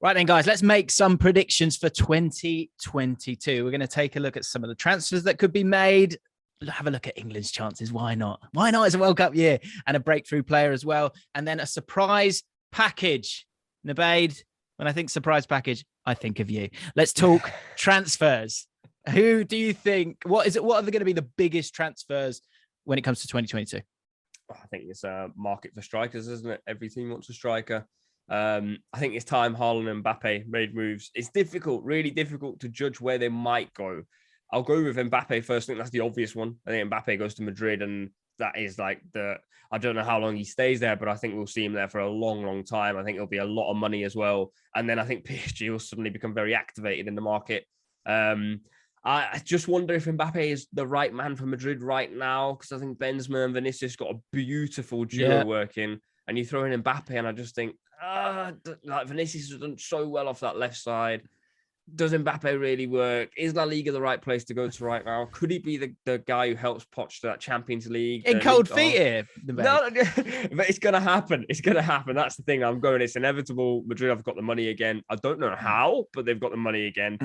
Right then, guys, let's make some predictions for 2022. We're going to take a look at some of the transfers that could be made. Have a look at England's chances. Why not? Why not? It's a World Cup year and a breakthrough player as well. And then a surprise package. Nubaid, when I think surprise package, I think of you. Let's talk transfers. Who do you think? What are going to be the biggest transfers when it comes to 2022? I think it's a market for strikers, isn't it? Every team wants a striker. I think it's time Haaland and Mbappe made moves. It's difficult, really difficult to judge where they might go. I'll go with Mbappe first. I think that's the obvious one. I think Mbappe goes to Madrid, and that is like I don't know how long he stays there, but I think we'll see him there for a long, long time. I think it'll be a lot of money as well. And then I think PSG will suddenly become very activated in the market. I just wonder if Mbappe is the right man for Madrid right now, because I think Benzema and Vinicius got a beautiful duo working, and you throw in Mbappe, and I just think, like Vinicius has done so well off that left side. Does Mbappe really work? Is La Liga the right place to go to right now? Could he be the guy who helps Poch to that Champions League? In cold feet here. No, but it's going to happen. It's going to happen. That's the thing. I'm going. It's inevitable. Madrid have got the money again. I don't know how, but they've got the money again.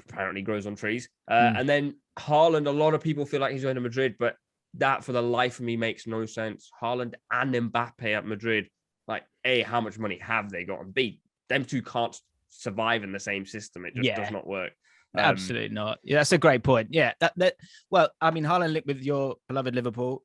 Apparently grows on trees. And then Haaland, a lot of people feel like he's going to Madrid, but that for the life of me makes no sense. Haaland and Mbappe at Madrid, like, A, how much money have they got? And B, them two can't survive in the same system. It just does not work. Absolutely not. Yeah, that's a great point. Yeah. Well, I mean, Haaland linked with your beloved Liverpool.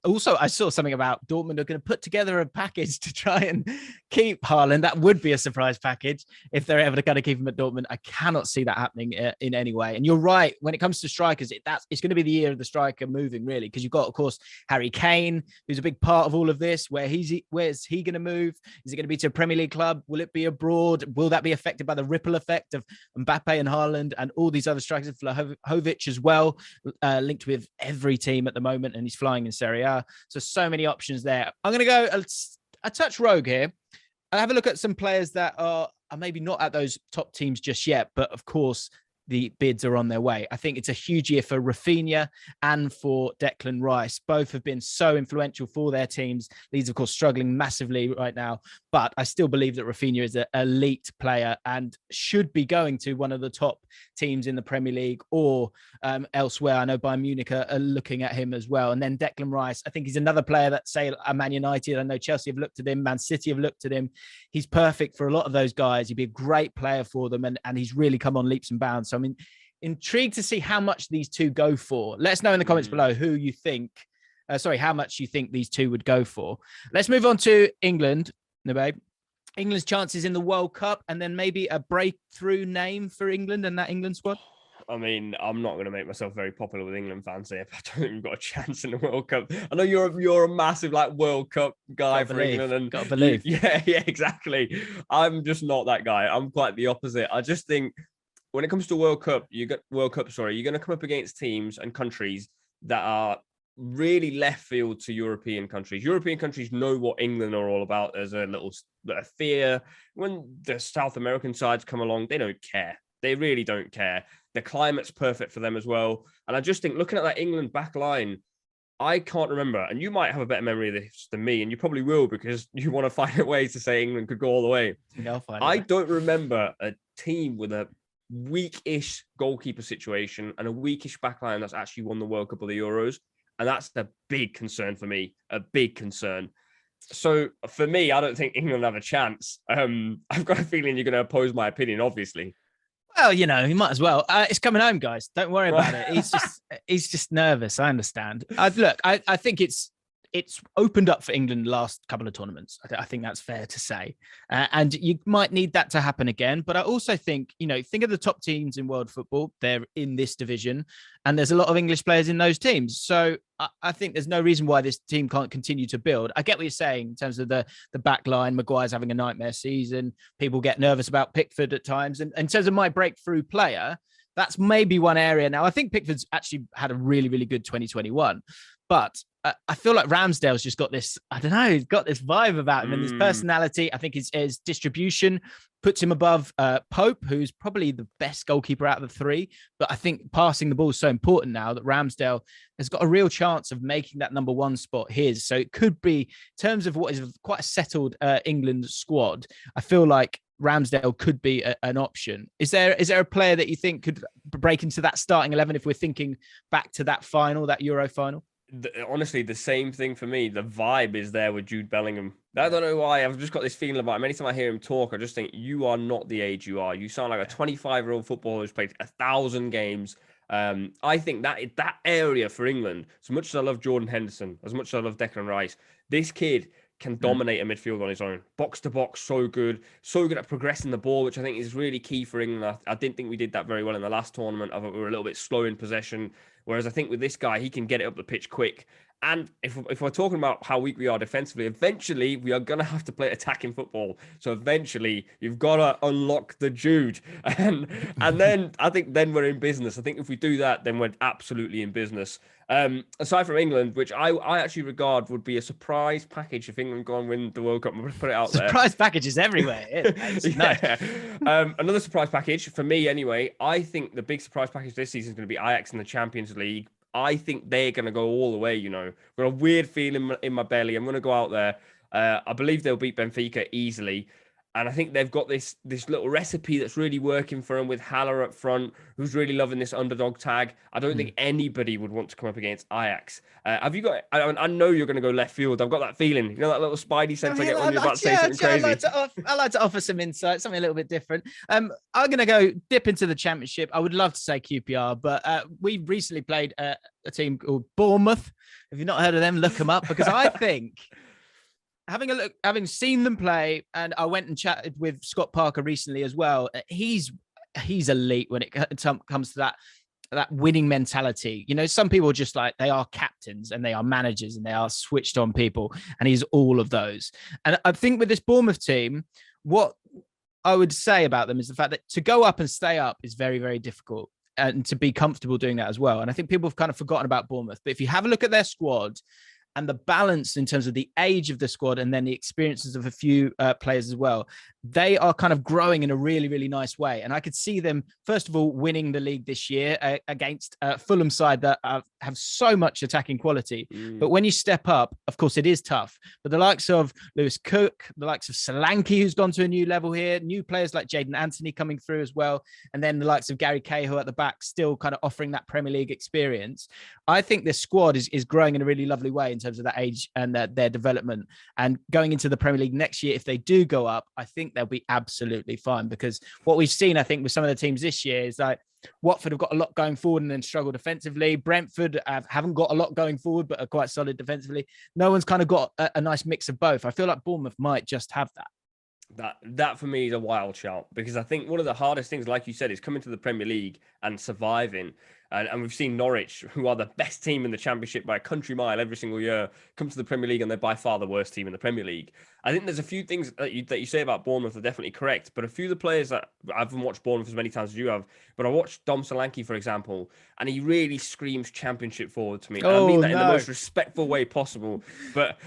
Also, I saw something about Dortmund are going to put together a package to try and keep Haaland. That would be a surprise package if they're ever going to keep him at Dortmund. I cannot see that happening in any way. And you're right, when it comes to strikers, it's going to be the year of the striker moving, really, because you've got, of course, Harry Kane, who's a big part of all of this. Where's he going to move? Is it going to be to a Premier League club? Will it be abroad? Will that be affected by the ripple effect of Mbappe and Haaland and all these other strikers? Vlahovic as well, linked with every team at the moment, and he's flying in Serie A. So many options there. I'm going to go a touch rogue here. I'll have a look at some players that are maybe not at those top teams just yet, but of course, the bids are on their way. I think it's a huge year for Rafinha and for Declan Rice. Both have been so influential for their teams. Leeds, of course, struggling massively right now, but I still believe that Rafinha is an elite player and should be going to one of the top teams in the Premier League or elsewhere. I know Bayern Munich are looking at him as well. And then Declan Rice, I think he's another player that, say, Man United, I know Chelsea have looked at him, Man City have looked at him. He's perfect for a lot of those guys. He'd be a great player for them, and he's really come on leaps and bounds. So I'm intrigued to see how much these two go for. Let us know in the comments below who you think, how much you think these two would go for. Let's move on to England, Nubaid. England's chances in the World Cup, and then maybe a breakthrough name for England and that England squad. I mean, I'm not going to make myself very popular with England fans here, but I don't think we've got a chance in the World Cup. I know you're a massive World Cup guy for England, and gotta believe. Yeah, exactly. I'm just not that guy. I'm quite the opposite. I just think when it comes to World Cup, you're going to come up against teams and countries that are really left field to European countries. European countries know what England are all about. There's a little bit of fear. When the South American sides come along, they don't care. They really don't care. The climate's perfect for them as well. And I just think, looking at that England back line, I can't remember, and you might have a better memory of this than me, and you probably will because you want to find a way to say England could go all the way. Yeah, I don't remember a team with a weak-ish goalkeeper situation and a weakish backline that's actually won the World Cup or the Euros. And that's a big concern for me, a big concern. So for me, I don't think England have a chance. I've got a feeling you're going to oppose my opinion, obviously. Well, you might as well. It's coming home, guys. Don't worry about it. He's just nervous. I understand. I think it's opened up for England the last couple of tournaments. I think that's fair to say. And you might need that to happen again. But I also think, think of the top teams in world football. They're in this division. And there's a lot of English players in those teams. So I think there's no reason why this team can't continue to build. I get what you're saying in terms of the back line. Maguire's having a nightmare season. People get nervous about Pickford at times. And in terms of my breakthrough player, that's maybe one area. Now, I think Pickford's actually had a really, really good 2021. But I feel like Ramsdale's just got this, I don't know, he's got this vibe about him and his personality. I think his distribution puts him above Pope, who's probably the best goalkeeper out of the three. But I think passing the ball is so important now that Ramsdale has got a real chance of making that number one spot his. So it could be, in terms of what is quite a settled England squad, I feel like Ramsdale could be an option. Is there a player that you think could break into that starting 11 if we're thinking back to that final, that Euro final? Honestly, the same thing for me. The vibe is there with Jude Bellingham. I don't know why. I've just got this feeling about him. Anytime I hear him talk, I just think you are not the age you are. You sound like a 25-year-old footballer who's played 1,000 games. I think that area for England, as much as I love Jordan Henderson, as much as I love Declan Rice, this kid can dominate a midfield on his own. Box to box, so good at progressing the ball, which I think is really key for England. I didn't think we did that very well in the last tournament. I thought we were a little bit slow in possession. Whereas I think with this guy, he can get it up the pitch quick. And if we're talking about how weak we are defensively, eventually we are going to have to play attacking football. So eventually you've got to unlock the Jude. And then I think then we're in business. I think if we do that, then we're absolutely in business. Aside from England, which I actually regard would be a surprise package if England go and win the World Cup. I'm going to put it out there. Surprise packages everywhere. Yeah. Another surprise package for me anyway. I think the big surprise package this season is going to be Ajax in the Champions League. I think they're going to go all the way, you know. I've got a weird feeling in my belly. I'm going to go out there. I believe they'll beat Benfica easily. And I think they've got this little recipe that's really working for them with Haller up front, who's really loving this underdog tag. I don't think anybody would want to come up against Ajax. Have you got... I know you're going to go left field. I've got that feeling. You know that little spidey sense I get when you're about to say something crazy? I like to offer some insight, something a little bit different. I'm going to go dip into the Championship. I would love to say QPR, but we recently played a team called Bournemouth. If you've not heard of them, look them up, because I think... having seen them play, and I went and chatted with Scott Parker recently as well. He's elite when it comes to that winning mentality. You know, some people are just like, they are captains and they are managers and they are switched on people, and he's all of those. And I think with this Bournemouth team, what I would say about them is the fact that to go up and stay up is very, very difficult, and to be comfortable doing that as well. And I think people have kind of forgotten about Bournemouth, but if you have a look at their squad and the balance in terms of the age of the squad and then the experiences of a few players as well, they are kind of growing in a really, really nice way. And I could see them, first of all, winning the league this year against Fulham side that have so much attacking quality. But when you step up, of course, it is tough. But the likes of Lewis Cook, the likes of Solanke, who's gone to a new level here, new players like Jadon Anthony coming through as well, and then the likes of Gary Cahill at the back still kind of offering that Premier League experience. I think this squad is growing in a really lovely way in terms of that age and their development. And going into the Premier League next year, if they do go up, I think they'll be absolutely fine, because what we've seen, I think, with some of the teams this year is like Watford have got a lot going forward and then struggle defensively. Brentford haven't got a lot going forward, but are quite solid defensively. No one's kind of got a nice mix of both. I feel like Bournemouth might just have that. That for me is a wild shout, because I think one of the hardest things, like you said, is coming to the Premier League and surviving. And we've seen Norwich, who are the best team in the Championship by a country mile every single year, come to the Premier League, and they're by far the worst team in the Premier League. I think there's a few things that you say about Bournemouth are definitely correct, but a few of the players that I haven't watched Bournemouth as many times as you have, but I watched Dom Solanke, for example, and he really screams Championship forward to me. I mean that in the most respectful way possible. But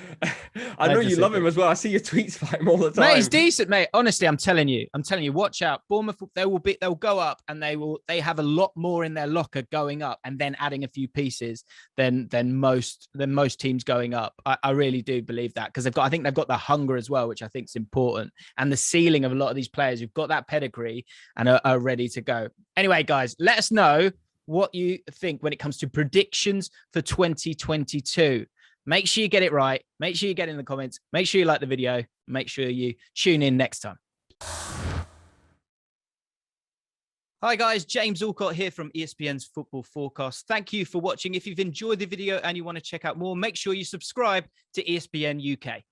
I know you love him as well. I see your tweets about him all the time. Mate, he's decent, mate. Honestly, I'm telling you, watch out. Bournemouth, they'll go up, and they have a lot more in their locker going up and then adding a few pieces than most teams going up. I really do believe that, because I think they've got the hunger as well, which I think is important, and the ceiling of a lot of these players who've got that pedigree and are ready to go. Anyway, guys, let us know what you think when it comes to predictions for 2022. Make sure you get it right. Make sure you get in the comments. Make sure you like the video. Make sure you tune in next time. Hi guys, James Allcott here from ESPN's Football Forecast. Thank you for watching. If you've enjoyed the video and you want to check out more, make sure you subscribe to ESPN UK.